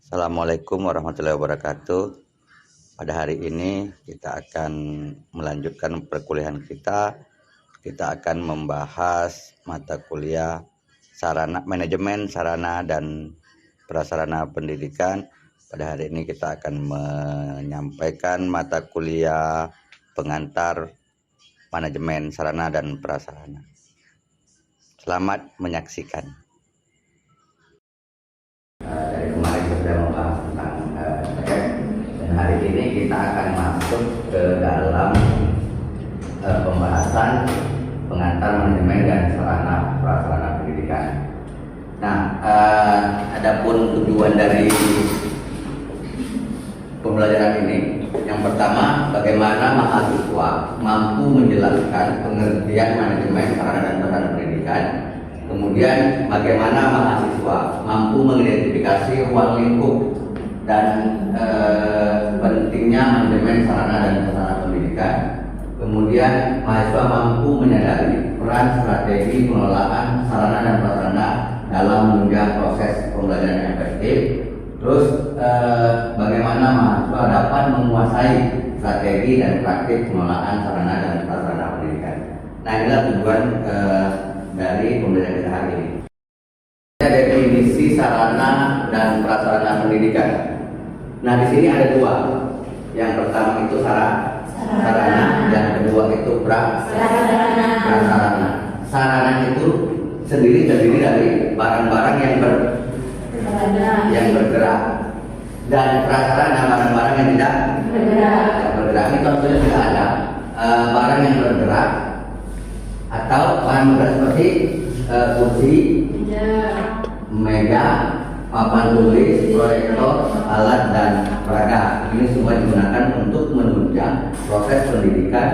Assalamualaikum warahmatullahi wabarakatuh. Pada hari ini kita akan melanjutkan perkuliahan kita. Kita akan membahas mata kuliah manajemen sarana dan prasarana pendidikan. Pada hari ini kita akan menyampaikan mata kuliah pengantar manajemen sarana dan prasarana. Selamat menyaksikan. Dari kemarin kita sudah membahas tentang dan hari ini kita akan masuk ke dalam pembahasan pengantar manajemen dan sarana prasarana pendidikan. Nah, adapun tujuan dari pembelajaran ini, yang pertama, bagaimana mahasiswa mampu menjelaskan pengertian manajemen sarana dan prasarana pendidikan. Kemudian bagaimana mahasiswa mampu mengidentifikasi ruang lingkup dan pentingnya manajemen sarana dan prasarana pendidikan. Kemudian mahasiswa mampu menyadari peran strategi pengelolaan sarana dan prasarana dalam menunjang proses pembelajaran yang efektif. Terus bagaimana mahasiswa dapat menguasai strategi dan praktik pengelolaan sarana dan prasarana pendidikan. Nah, inilah tujuan dari pembelajaran kita hari ini. Definisi sarana dan prasarana pendidikan. Nah, di sini ada dua. Yang pertama itu sarana, yang kedua itu prasarana. Sarana itu sendiri terdiri dari barang-barang yang bergerak, dan prasarana barang-barang yang tidak bergerak. Ini contohnya tidak ada barang yang bergerak atau barang bergerak seperti kursi, meja, papan tulis, proyektor, alat dan peraga. Ini semua digunakan untuk menunjang proses pendidikan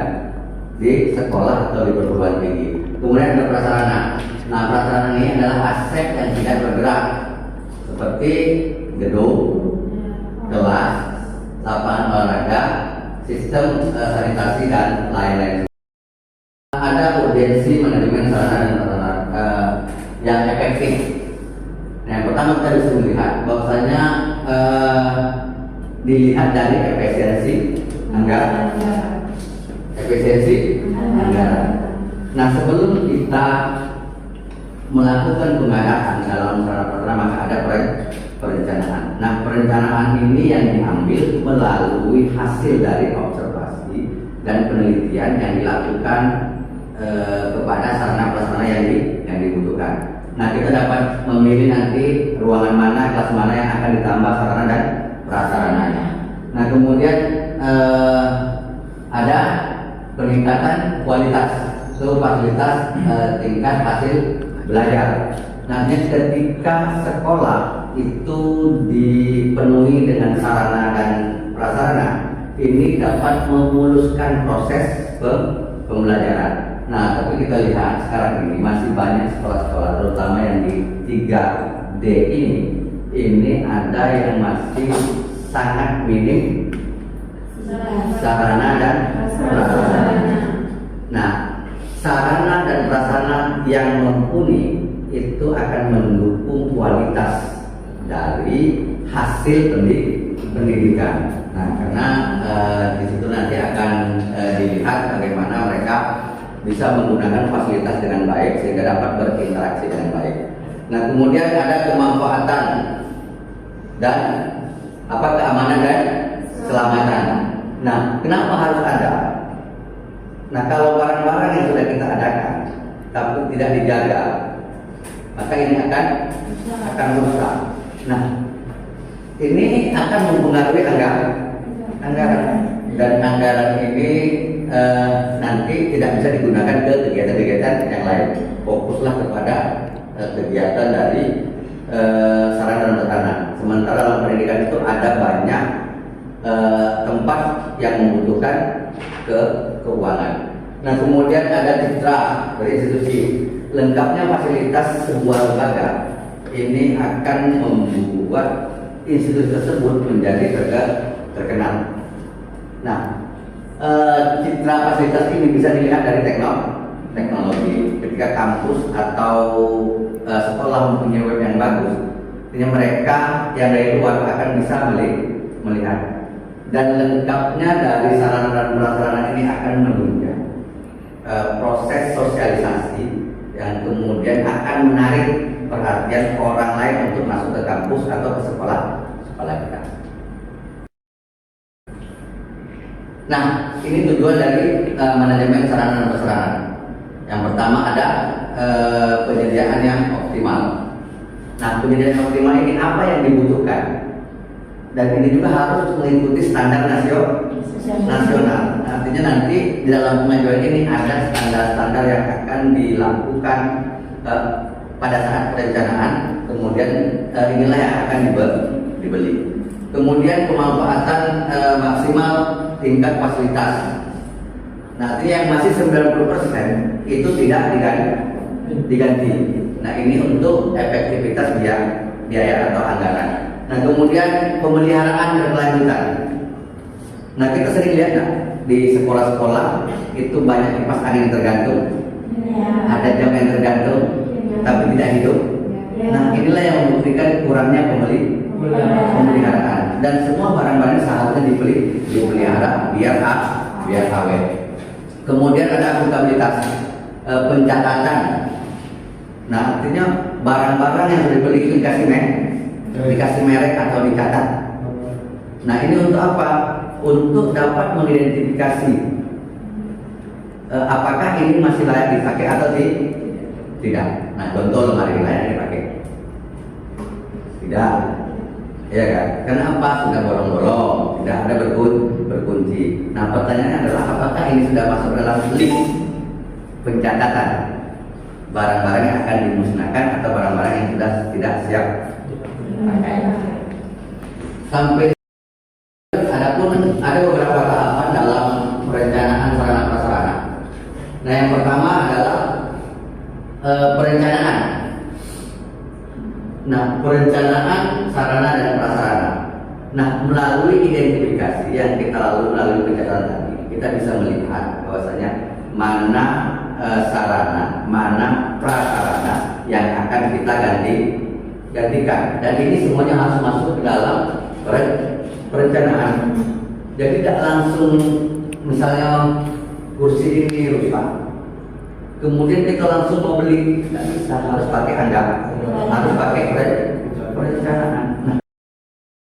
di sekolah atau di perguruan tinggi. Kemudian ada prasarana. Nah, prasarana ini adalah aset yang tidak bergerak seperti gedung, kelas, lapangan olahraga, sistem sanitasi dan lain-lain. Ada urgensi manajemen sarana dan prasarana yang efektif. Nah, yang pertama kita bisa melihat bahwasanya dilihat dari efisiensi anggaran. Nah, sebelum kita melakukan pengarahan dalam sarana prasarana, maka ada perencanaan. Nah, perencanaan ini yang diambil melalui hasil dari observasi dan penelitian yang dilakukan kepada sarana prasarana yang dibutuhkan. Nah, kita dapat memilih nanti ruangan mana, kelas mana yang akan ditambah sarana dan prasarananya. Nah, kemudian ada peningkatan kualitas fasilitas tingkat hasil belajar. Nah, ketika sekolah itu dipenuhi dengan sarana dan prasarana, ini dapat memuluskan proses pembelajaran. Nah, tapi kita lihat sekarang ini masih banyak sekolah-sekolah, terutama yang di 3D ini ada yang masih sangat minim sarana dan prasarana. Nah, sarana dan prasarana yang mumpuni itu akan mendukung kualitas dari hasil pendidikan. Nah, karena di situ nanti akan dilihat bagaimana mereka bisa menggunakan fasilitas dengan baik sehingga dapat berinteraksi dengan baik. Nah, kemudian ada kemanfaatan dan keamanan dan keselamatan. Nah, kenapa harus ada? Nah, kalau barang-barang yang sudah kita adakan tapi tidak dijaga, maka ini akan rusak. Nah, ini akan mempengaruhi anggaran, dan anggaran ini nanti tidak bisa digunakan ke kegiatan-kegiatan yang lain. Fokuslah kepada kegiatan dari sarana dan prasarana. Sementara dalam pendidikan itu ada banyak tempat yang membutuhkan keuangan. Nah, kemudian ada citra dari institusi. Lengkapnya fasilitas sebuah lembaga ini akan membuat institusi tersebut menjadi terkenal. Nah, citra fasilitas ini bisa dilihat dari teknologi. Ketika kampus atau sekolah mempunyai web yang bagus, Artinya mereka yang dari luar akan bisa melihat. Dan lengkapnya dari sarana dan prasarana ini akan menunjang proses sosialisasi yang kemudian akan menarik perhatian orang lain untuk masuk ke kampus atau ke sekolah kita. Nah, ini tujuan dari manajemen sarana dan prasarana. Yang pertama ada penyediaan yang optimal. Nah, penyediaan optimal ini apa yang dibutuhkan? Dan ini juga harus mengikuti standar nasional. Artinya nanti di dalam pengajuan ini ada standar-standar yang akan dilakukan pada saat perencanaan. Kemudian inilah yang akan dibeli. Kemudian pemanfaatan maksimal tingkat fasilitas. Nah, artinya yang masih 90% itu tidak diganti. Nah, ini untuk efektivitas biaya atau anggaran. Nah, kemudian pemeliharaan berkelanjutan. Nah, kita sering lihat di sekolah-sekolah itu banyak kipas angin tergantung, ada jam yang tergantung, tapi tidak hidup. Nah, inilah yang membuktikan kurangnya pemeliharaan. Dan semua barang-barang seharusnya dipelihara biar awet. Kemudian ada akuntabilitas, pencatatan. Nah, artinya barang-barang yang dibeli itu dikasih merek atau dicatat. Nah, ini untuk apa? Untuk dapat mengidentifikasi apakah ini masih layak dipakai atau tidak. Nah, contoh lemari layak dipakai, tidak, ya kan? Kenapa? Sudah bolong-bolong, tidak ada berkunci. Nah, pertanyaannya adalah apakah ini sudah masuk dalam list pencatatan barang-barang yang akan dimusnahkan atau barang-barang yang sudah tidak siap pakai. Sampai ada beberapa tahapan dalam perencanaan sarana prasarana. Nah, yang pertama adalah perencanaan. Nah, perencanaan sarana dan prasarana. Nah, melalui identifikasi yang kita melalui pencatatan tadi, kita bisa melihat bahwasanya mana sarana, mana prasarana yang akan kita gantikan. Dan ini semuanya harus masuk ke dalam perencanaan. Jadi tidak langsung misalnya kursi ini rusak, kemudian kita langsung mau beli, tidak bisa, harus pakai anggaran, harus pakai perencanaan. Nah,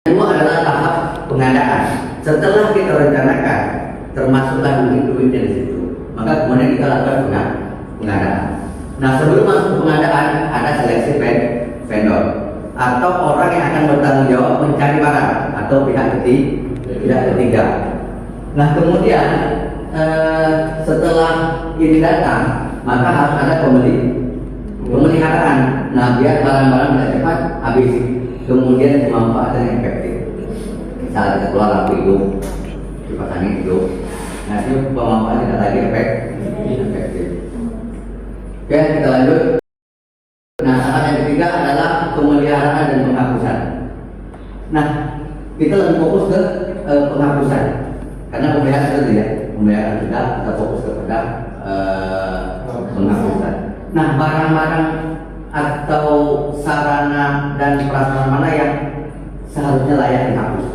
kedua adalah tahap pengadaan. Setelah kita rencanakan, termasuklah duit-duitnya di situ, maka kemudian kita lakukan pengadaan. Nah, sebelum masuk pengadaan ada seleksi vendor atau orang yang akan bertanggung jawab mencari barang atau pihak ketiga. Nah, kemudian setelah ini datang, maka harus ada pemeliharaan. Nah, biar barang-barang bisa cepat habis, kemudian pemanfaatan yang efektif. Misalnya kita keluar lampu hidup, kipas angin hidup. Nah, itu pemanfaatan tidak lagi efektif. Oke, kita lanjut. Nah, hal yang ketiga adalah pemeliharaan dan penghapusan. Nah, kita lebih fokus ke penghapusan, karena pemeliharaan sudah kita fokus kepada penghapusan. Nah, barang-barang atau sarana dan prasarana mana yang seharusnya layak dihapus?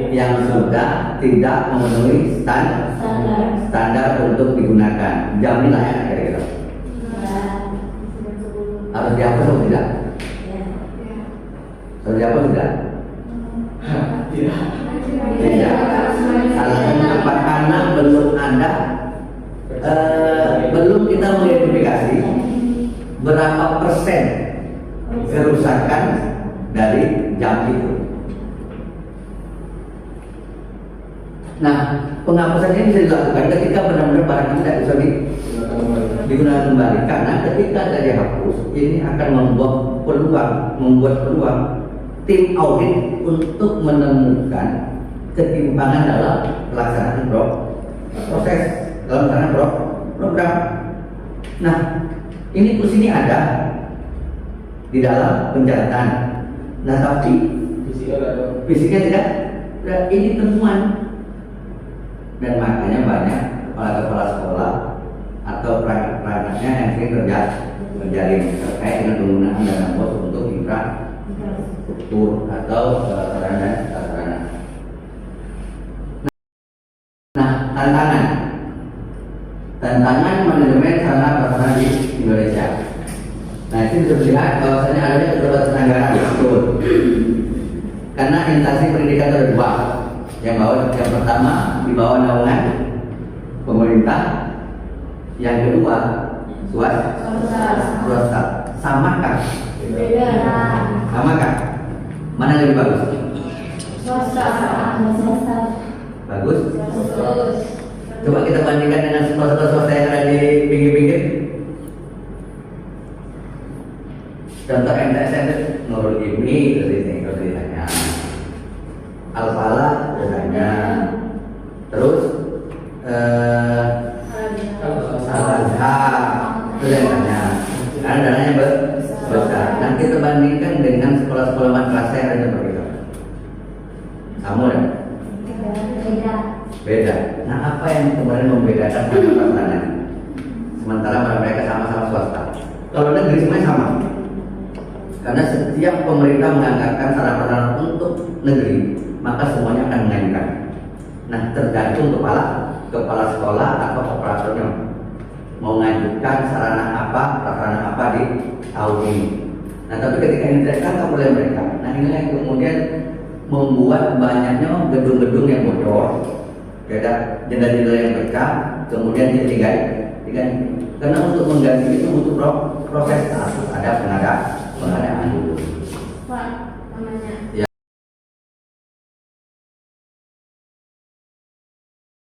Yang sudah tidak memenuhi standar untuk digunakan. Jamin layak kira-kira. Harus dihapus atau tidak? Harus dihapus tidak? Tidak. Alasannya apa? Karena belum ada, belum kita mengidentifikasi berapa persen kerusakan dari jam itu. Nah, penghapusan ini bisa dilakukan ketika benar-benar barang tidak bisa digunakan kembali, karena ketika ada dihapus ini akan membuat peluang tim audit untuk menemukan ketimpangan dalam pelaksanaan proses dalam pelaksanaan program. Nah, ini plus ini ada di dalam pencatatan. Nah, tapi fisiknya tidak. Nah, ini temuan. Dan makanya banyak kepala sekolah atau perangkatnya yang sering terjalin terkait dengan penggunaan dana BOS untuk infrastruktur atau sarana dan prasarana. Nah, tantangan manajemen sarana prasarana di Indonesia. Nah, itu bisa dilihat bahwasanya adanya keterbatasan anggaran, betul. Karena instansi pendidikan ada dua, yang pertama di bawah naungan pemerintah, yang kedua swasta. Samakah? Beda. Samakah? Mana yang lebih bagus? Swasta. Bagus. Bagus. Coba kita bandingkan dengan sekolah-sekolah swasta yang ada di pinggir-pinggir. Contoh MTSN Nurul Ibni terus ditanya, Al-Falah ditanya, terus Al-Azhar itu yang tanya, karena dananya besar. Nah, kita bandingkan dengan sekolah-sekolah madrasah yang ada seperti itu. Sama ya? Beda. Nah, apa yang kemudian membedakan sarana? Sementara mereka sama-sama swasta. Kalau negeri semuanya sama. Karena setiap pemerintah menganggarkan sarana prasarana untuk negeri, maka semuanya akan mengajukan. Nah, tergantung kepala sekolah atau operatornya mau mengajukan sarana apa, prasarana apa di tahun ini. Nah, tapi ketika ini ditangkap oleh mereka, nah inilah yang kemudian membuat banyaknya gedung-gedung yang bocor, jendela-jendela yang pecah, kemudian diganti. Karena untuk mengganti itu butuh proses, harus ada pengadaan dulu. Pak,